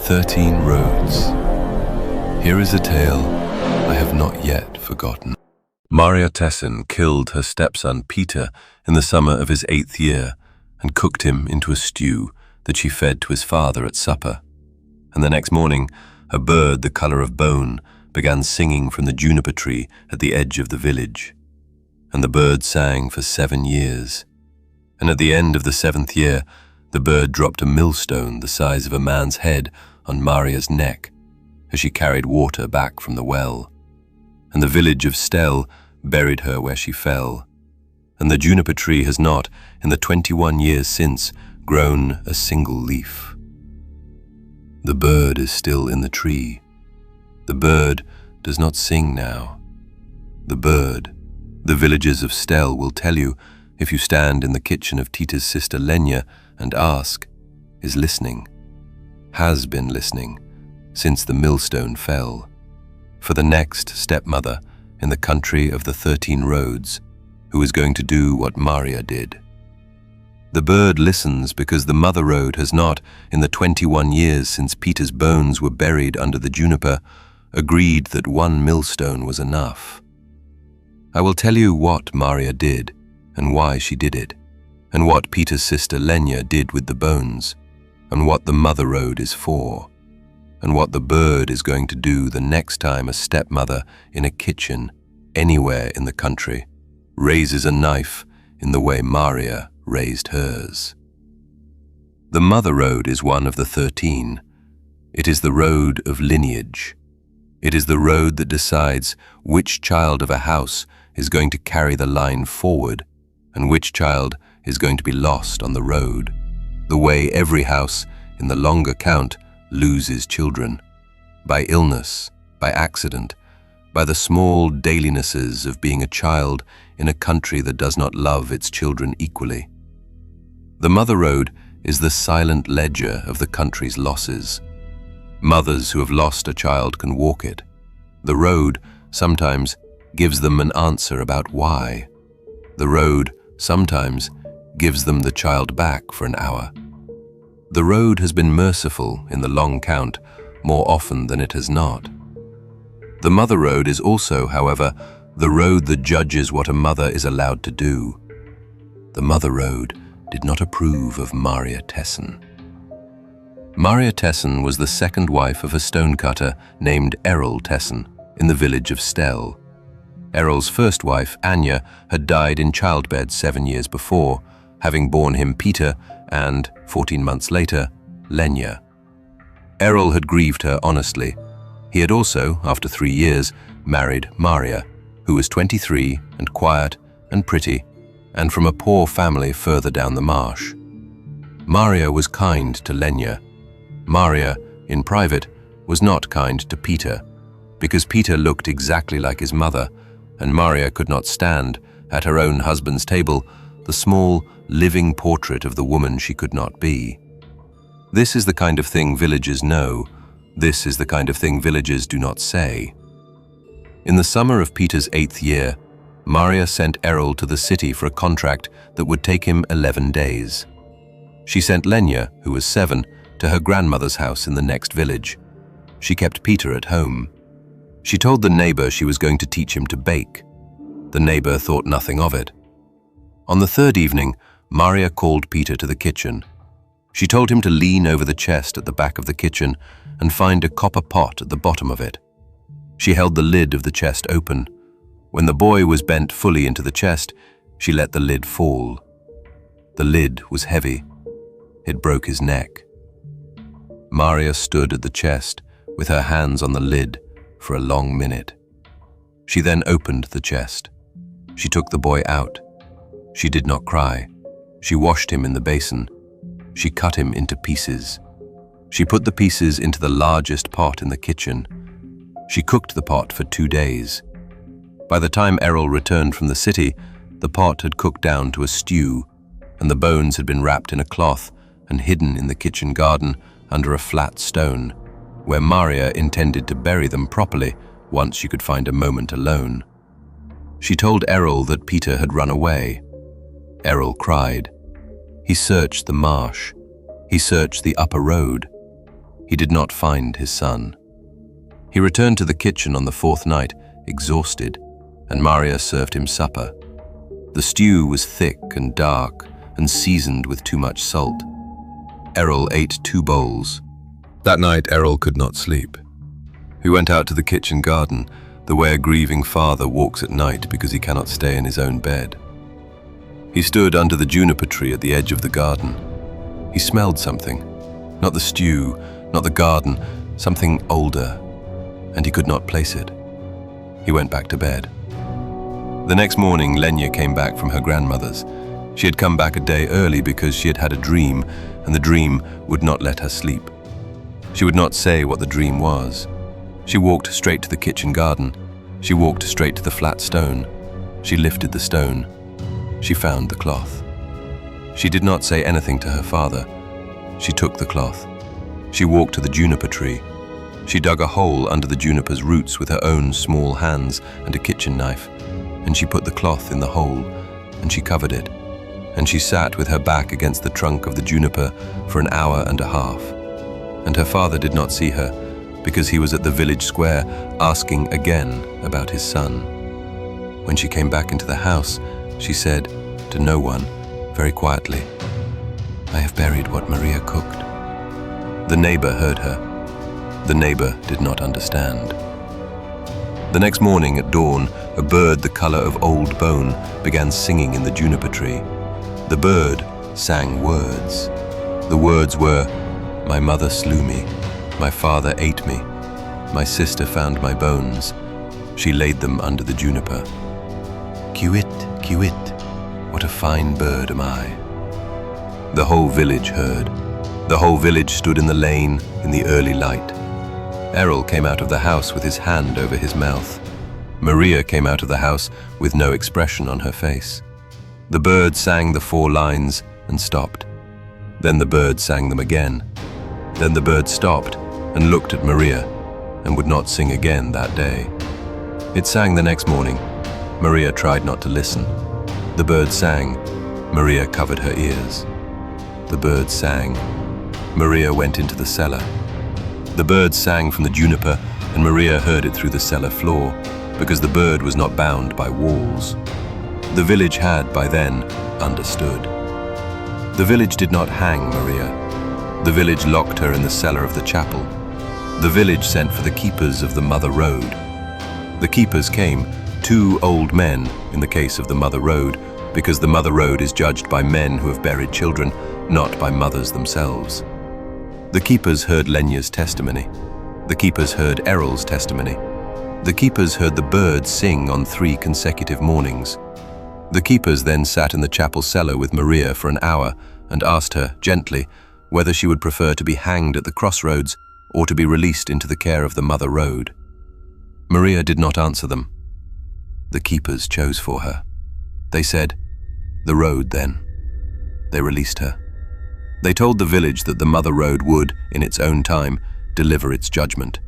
13 Roads. Here is a tale I have not yet forgotten. Marya Tessen killed her stepson Pieter in the summer of his 8th year and cooked him into a stew that she fed to his father at supper. And the next morning, a bird the color of bone began singing from the juniper tree at the edge of the village. And the bird sang for 7 years. And at the end of the 7th year, the bird dropped a millstone the size of a man's head on Marya's neck as she carried water back from the well. And the village of Stel buried her where she fell. And the juniper tree has not, in the 21 years since, grown a single leaf. The bird is still in the tree. The bird does not sing now. The bird, the villagers of Stel will tell you if you stand in the kitchen of Pieter's sister Lenya and ask, is listening, has been listening since the millstone fell, for the next stepmother in the country of the 13 Roads, who is going to do what Marya did. The bird listens because the mother road has not, in the 21 years since Pieter's bones were buried under the juniper, agreed that 1 millstone was enough. I will tell you what Marya did and why she did it, and what Pieter's sister Lenya did with the bones, and what the mother road is for, and what the bird is going to do the next time a stepmother in a kitchen anywhere in the country raises a knife in the way Marya raised hers. The mother road is one of the 13. It is the road of lineage. It is the road that decides which child of a house is going to carry the line forward and which child is going to be lost on the road, the way every house in the longer count loses children, by illness, by accident, by the small dailynesses of being a child in a country that does not love its children equally. The mother road is the silent ledger of the country's losses. Mothers who have lost a child can walk it. The road sometimes gives them an answer about why. The road sometimes gives them the child back for an hour. The road has been merciful in the long count more often than it has not. The mother road is also, however, the road that judges what a mother is allowed to do. The mother road did not approve of Marya Tessen. Marya Tessen was the second wife of a stonecutter named Aloud Tessen in the village of Stel. Errol's first wife, Anya, had died in childbed 7 years before, having borne him Pieter and, 14 months later, Lenya. Errol had grieved her honestly. He had also, after 3 years, married Marya, who was 23 and quiet and pretty, and from a poor family further down the marsh. Marya was kind to Lenya. Marya, in private, was not kind to Pieter, because Pieter looked exactly like his mother, and Marya could not stand, at her own husband's table, the small, living portrait of the woman she could not be. This is the kind of thing villagers know. This is the kind of thing villagers do not say. In the summer of Pieter's 8th year, Marya sent Errol to the city for a contract that would take him 11 days. She sent Lenya, who was 7, to her grandmother's house in the next village. She kept Pieter at home. She told the neighbor she was going to teach him to bake. The neighbor thought nothing of it. On the 3rd evening, Marya called Pieter to the kitchen. She told him to lean over the chest at the back of the kitchen and find a copper pot at the bottom of it. She held the lid of the chest open. When the boy was bent fully into the chest, she let the lid fall. The lid was heavy. It broke his neck. Marya stood at the chest with her hands on the lid for a long minute. She then opened the chest. She took the boy out. She did not cry. She washed him in the basin. She cut him into pieces. She put the pieces into the largest pot in the kitchen. She cooked the pot for 2 days. By the time Errol returned from the city, the pot had cooked down to a stew, and the bones had been wrapped in a cloth and hidden in the kitchen garden under a flat stone, where Marya intended to bury them properly once she could find a moment alone. She told Errol that Pieter had run away. Errol cried. He searched the marsh. He searched the upper road. He did not find his son. He returned to the kitchen on the fourth night, exhausted, and Marya served him supper. The stew was thick and dark and seasoned with too much salt. Errol ate 2 bowls. That night, Errol could not sleep. He went out to the kitchen garden, the way a grieving father walks at night because he cannot stay in his own bed. He stood under the juniper tree at the edge of the garden. He smelled something, not the stew, not the garden, something older, and he could not place it. He went back to bed. The next morning, Lenya came back from her grandmother's. She had come back a day early because she had had a dream, and the dream would not let her sleep. She would not say what the dream was. She walked straight to the kitchen garden. She walked straight to the flat stone. She lifted the stone. She found the cloth. She did not say anything to her father. She took the cloth. She walked to the juniper tree. She dug a hole under the juniper's roots with her own small hands and a kitchen knife, and she put the cloth in the hole, and she covered it, and she sat with her back against the trunk of the juniper for an hour and a half. And her father did not see her, because he was at the village square asking again about his son. When she came back into the house, she said to no one, very quietly, "I have buried what Marya cooked." The neighbor heard her. The neighbor did not understand. The next morning at dawn, a bird the color of old bone began singing in the juniper tree. The bird sang words. The words were, "My mother slew me. My father ate me. My sister found my bones. She laid them under the juniper. Kiwit, kiwit, what a fine bird am I." The whole village heard. The whole village stood in the lane in the early light. Errol came out of the house with his hand over his mouth. Marya came out of the house with no expression on her face. The bird sang the 4 lines and stopped. Then the bird sang them again. Then the bird stopped and looked at Marya and would not sing again that day. It sang the next morning. Marya tried not to listen. The bird sang. Marya covered her ears. The bird sang. Marya went into the cellar. The bird sang from the juniper, and Marya heard it through the cellar floor, because the bird was not bound by walls. The village had, by then, understood. The village did not hang Marya. The village locked her in the cellar of the chapel. The village sent for the keepers of the Mother Road. The keepers came, 2 old men in the case of the Mother Road, because the Mother Road is judged by men who have buried children, not by mothers themselves. The keepers heard Lenya's testimony. The keepers heard Errol's testimony. The keepers heard the birds sing on 3 consecutive mornings. The keepers then sat in the chapel cellar with Marya for an hour and asked her, gently, whether she would prefer to be hanged at the crossroads or to be released into the care of the Mother Road. Marya did not answer them. The keepers chose for her. They said, "The road, then." They released her. They told the village that the Mother Road would, in its own time, deliver its judgment.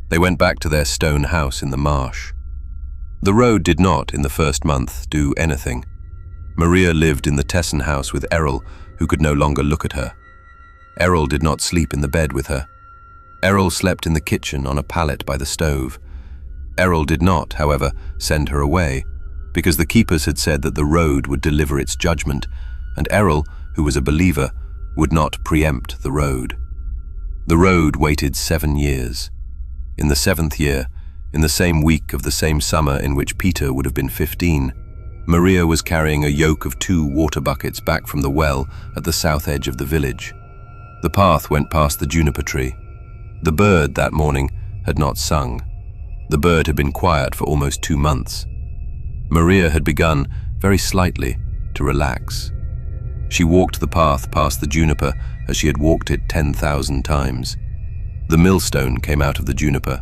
They went back to their stone house in the marsh. The road did not, in the first month, do anything. Marya lived in the Tessen house with Errol, who could no longer look at her. Errol did not sleep in the bed with her. Errol slept in the kitchen on a pallet by the stove. Errol did not, however, send her away, because the keepers had said that the road would deliver its judgment, and Errol, who was a believer, would not preempt the road. The road waited 7 years. In the 7th year, in the same week of the same summer in which Pieter would have been 15, Marya was carrying a yoke of 2 water buckets back from the well at the south edge of the village. The path went past the juniper tree. The bird that morning had not sung. The bird had been quiet for almost 2 months. Marya had begun, very slightly, to relax. She walked the path past the juniper as she had walked it 10,000 times. The millstone came out of the juniper.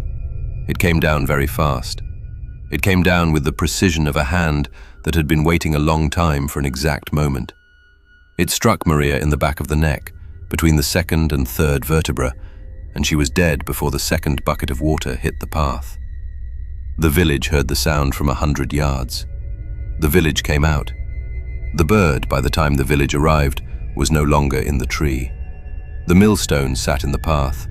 It came down very fast. It came down with the precision of a hand that had been waiting a long time for an exact moment. It struck Marya in the back of the neck, between the 2nd and 3rd vertebra, and she was dead before the 2nd bucket of water hit the path. The village heard the sound from 100 yards. The village came out. The bird, by the time the village arrived, was no longer in the tree. The millstone sat in the path.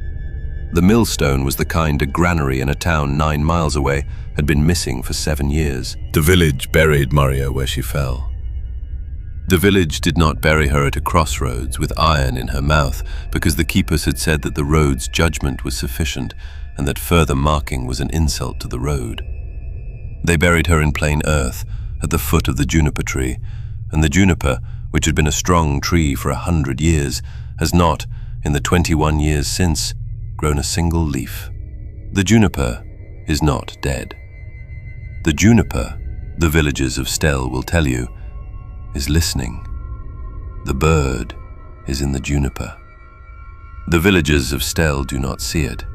The millstone was the kind a granary in a town 9 miles away had been missing for 7 years. The village buried Marya where she fell. The village did not bury her at a crossroads with iron in her mouth because the keepers had said that the road's judgment was sufficient and that further marking was an insult to the road. They buried her in plain earth at the foot of the juniper tree, and the juniper, which had been a strong tree for 100 years, has not, in the 21 years since, grown a single leaf. The juniper is not dead. The juniper, the villagers of Stell will tell you, is listening. The bird is in the juniper. The villagers of Stell do not see it.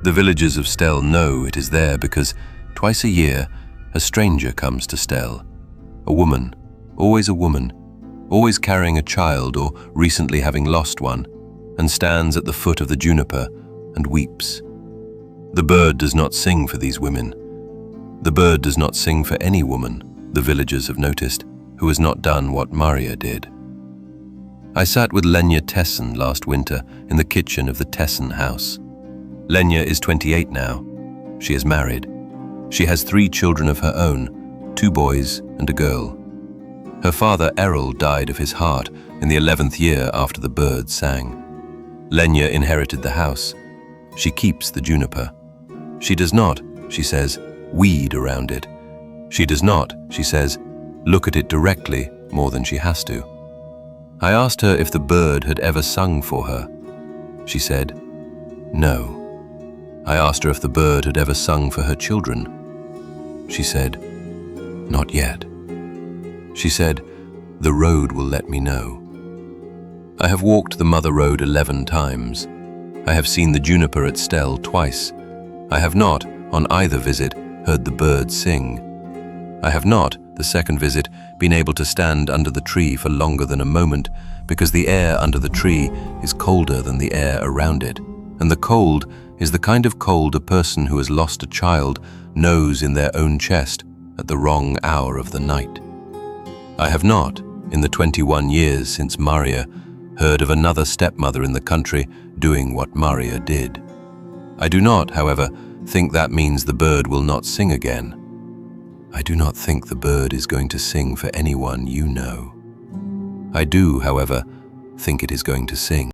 The villagers of Stell know it is there because twice a year a stranger comes to Stell. A woman, always carrying a child or recently having lost one, and stands at the foot of the juniper and weeps. The bird does not sing for these women. The bird does not sing for any woman, the villagers have noticed, who has not done what Marya did. I sat with Lenya Tessen last winter in the kitchen of the Tessen house. Lenya is 28 now. She is married. She has 3 children of her own, 2 boys and a girl. Her father Errol died of his heart in the 11th year after the bird sang. Lenya inherited the house. She keeps the juniper. She does not, she says, weed around it. She does not, she says, look at it directly more than she has to. I asked her if the bird had ever sung for her. She said, no. I asked her if the bird had ever sung for her children. She said, not yet. She said, the road will let me know. I have walked the mother road 11 times. I have seen the juniper at Stell twice. I have not, on either visit, heard the bird sing. I have not, the second visit, been able to stand under the tree for longer than a moment because the air under the tree is colder than the air around it, and the cold is the kind of cold a person who has lost a child knows in their own chest at the wrong hour of the night. I have not, in the 21 years since Marya, heard of another stepmother in the country doing what Marya did. I do not, however, think that means the bird will not sing again. I do not think the bird is going to sing for anyone you know. I do, however, think it is going to sing.